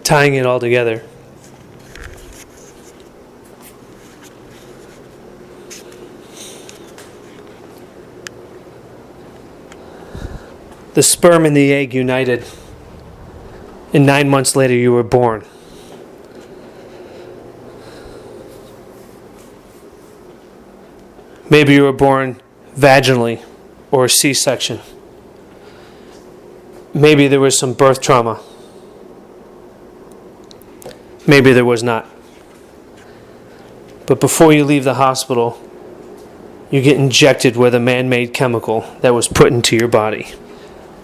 tying it all together. The sperm and the egg united, and 9 months later you were born. Maybe you were born vaginally or a C-section. Maybe there was some birth trauma. Maybe there was not. But before you leave the hospital, you get injected with a man-made chemical that was put into your body,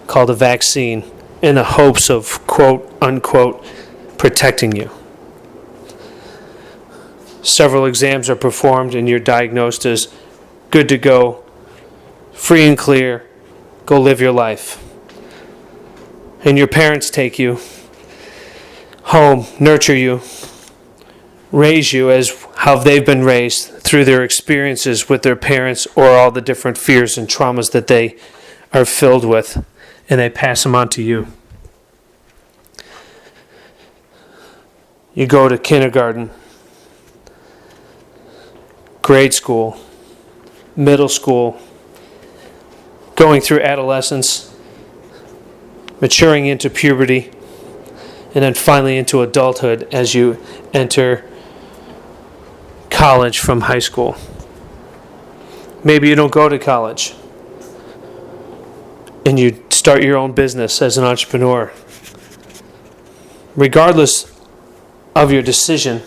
called a vaccine, in the hopes of, quote, unquote, protecting you. Several exams are performed and you're diagnosed as good to go, free and clear, go live your life. And your parents take you home, nurture you, raise you as how they've been raised through their experiences with their parents or all the different fears and traumas that they are filled with, and they pass them on to you. You go to kindergarten, grade school, middle school, going through adolescence, maturing into puberty, and then finally into adulthood as you enter college from high school. Maybe you don't go to college and you start your own business as an entrepreneur. Regardless of your decision,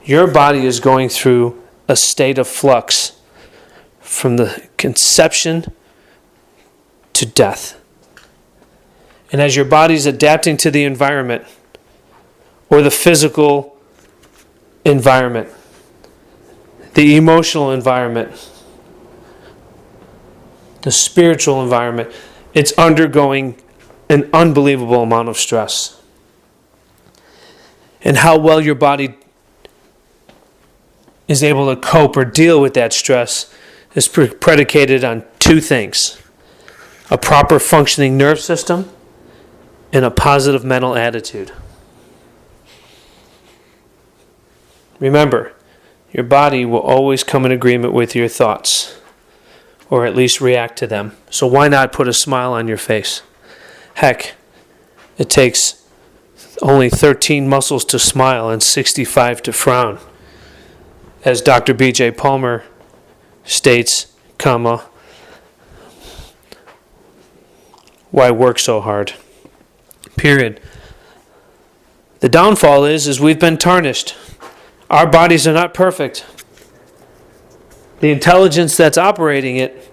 your body is going through a state of flux from the conception to death. And as your body's adapting to the environment or the physical environment, the emotional environment, the spiritual environment, it's undergoing an unbelievable amount of stress. And how well your body is able to cope or deal with that stress is predicated on two things: a proper functioning nerve system and a positive mental attitude. Remember, your body will always come in agreement with your thoughts, or at least react to them. So why not put a smile on your face? Heck, it takes only 13 muscles to smile and 65 to frown. As Dr. B.J. Palmer states, why work so hard? Period. The downfall is we've been tarnished. Our bodies are not perfect. The intelligence that's operating it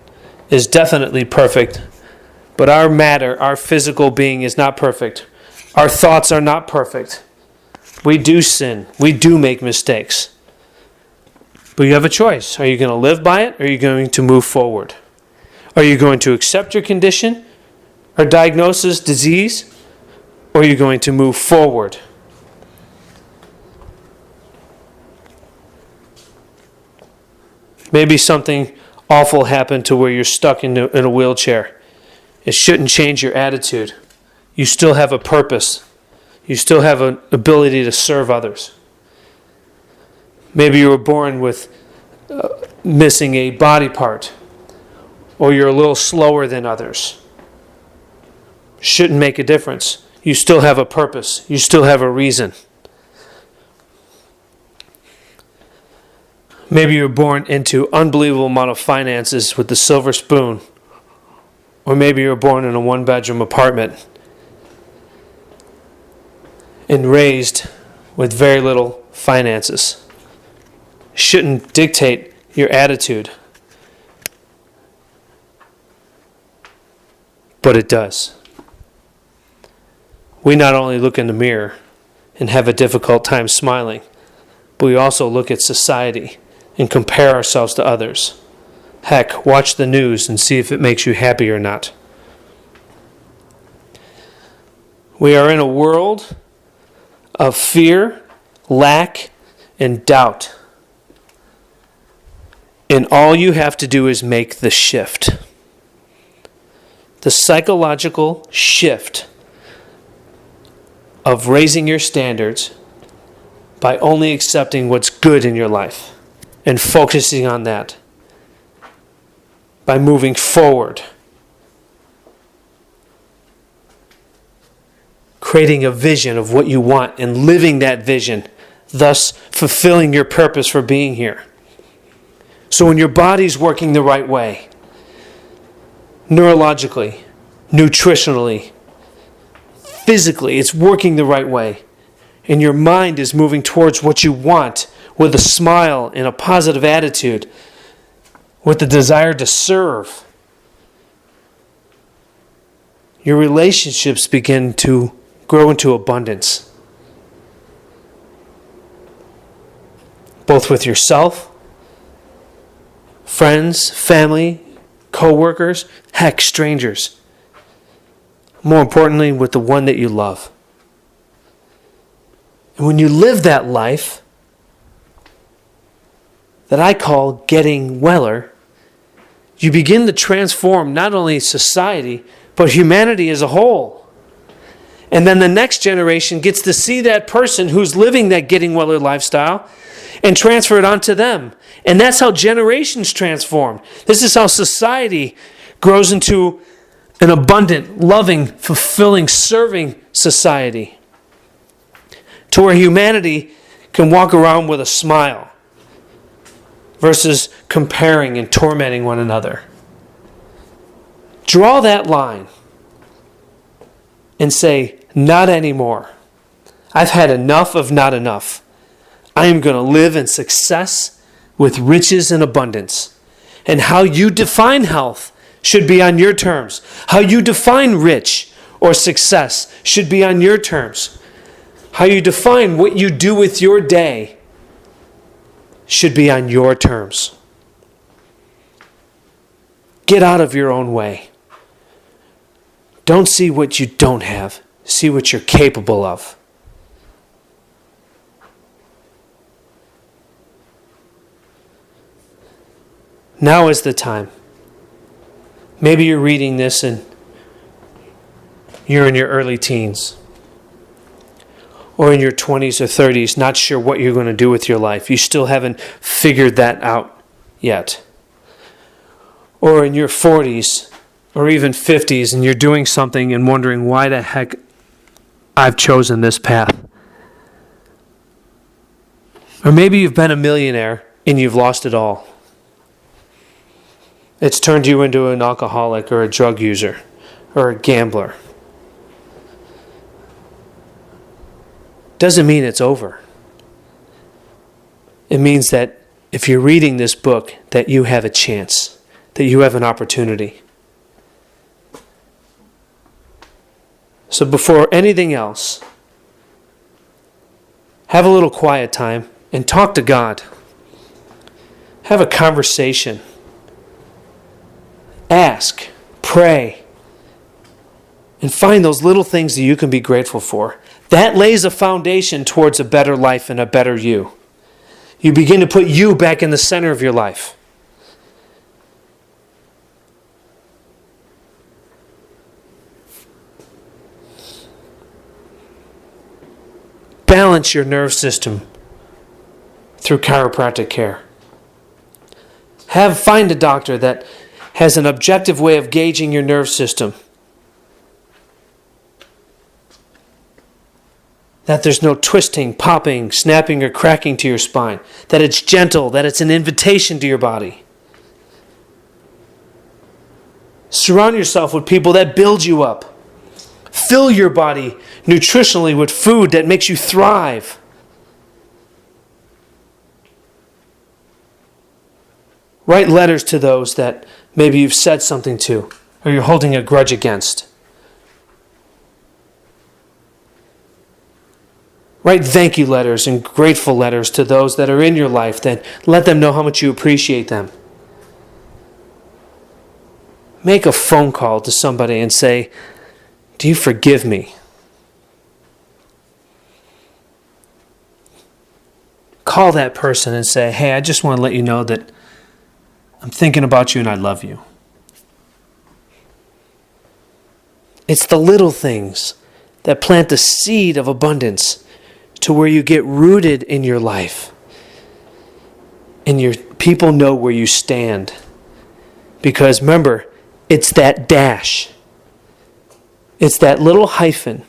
is definitely perfect. But our matter, our physical being is not perfect. Our thoughts are not perfect. We do sin. We do make mistakes. But you have a choice. Are you going to live by it, or are you going to move forward? Are you going to accept your condition or diagnosis, disease, or are you going to move forward? Maybe something awful happened to where you're stuck in a wheelchair. It shouldn't change your attitude. You still have a purpose. You still have an ability to serve others. Maybe you were born with missing a body part, or you're a little slower than others. Shouldn't make a difference. You still have a purpose. You still have a reason. Maybe you were born into unbelievable amount of finances with the silver spoon, or maybe you were born in a one-bedroom apartment and raised with very little finances. Shouldn't dictate your attitude, but it does. We not only look in the mirror and have a difficult time smiling, but we also look at society and compare ourselves to others. Heck, watch the news and see if it makes you happy or not. We are in a world of fear, lack, and doubt. And all you have to do is make the shift. The psychological shift of raising your standards by only accepting what's good in your life and focusing on that, by moving forward, creating a vision of what you want and living that vision, thus fulfilling your purpose for being here. So when your body's working the right way, neurologically, nutritionally, physically, it's working the right way, and your mind is moving towards what you want with a smile and a positive attitude, with the desire to serve, your relationships begin to grow into abundance, both with yourself, friends, family, co-workers, heck, strangers. More importantly, with the one that you love. And when you live that life that I call getting weller, you begin to transform not only society, but humanity as a whole. And then the next generation gets to see that person who's living that getting weller lifestyle and transfer it onto them. And that's how generations transform. This is how society grows into an abundant, loving, fulfilling, serving society, to where humanity can walk around with a smile versus comparing and tormenting one another. Draw that line and say, not anymore. I've had enough of not enough. I am going to live in success with riches and abundance. And how you define health should be on your terms. How you define rich or success should be on your terms. How you define what you do with your day should be on your terms. Get out of your own way. Don't see what you don't have. See what you're capable of. Now is the time. Maybe you're reading this and you're in your early teens, or in your 20s or 30s, not sure what you're going to do with your life. You still haven't figured that out yet. Or in your 40s or even 50s, and you're doing something and wondering why the heck I've chosen this path. Or maybe you've been a millionaire and you've lost it all. It's turned you into an alcoholic or a drug user or a gambler. Doesn't mean it's over. It means that if you're reading this book, that you have a chance, that you have an opportunity. So before anything else, have a little quiet time and talk to God. Have a conversation. Ask, pray, and find those little things that you can be grateful for. That lays a foundation towards a better life and a better you. You begin to put you back in the center of your life. Balance your nerve system through chiropractic care. Find a doctor that has an objective way of gauging your nerve system. That there's no twisting, popping, snapping, or cracking to your spine. That it's gentle, that it's an invitation to your body. Surround yourself with people that build you up. Fill your body nutritionally with food that makes you thrive. Write letters to those that maybe you've said something to or you're holding a grudge against. Write thank you letters and grateful letters to those that are in your life, that let them know how much you appreciate them. Make a phone call to somebody and say, do you forgive me? Call that person and say, hey, I just want to let you know that I'm thinking about you and I love you. It's the little things that plant the seed of abundance to where you get rooted in your life. And your people know where you stand. Because remember, it's that dash. It's that little hyphen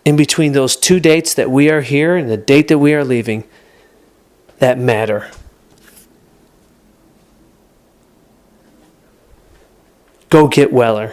in between those two dates that we are here and the date that we are leaving that matter. Go get Weller.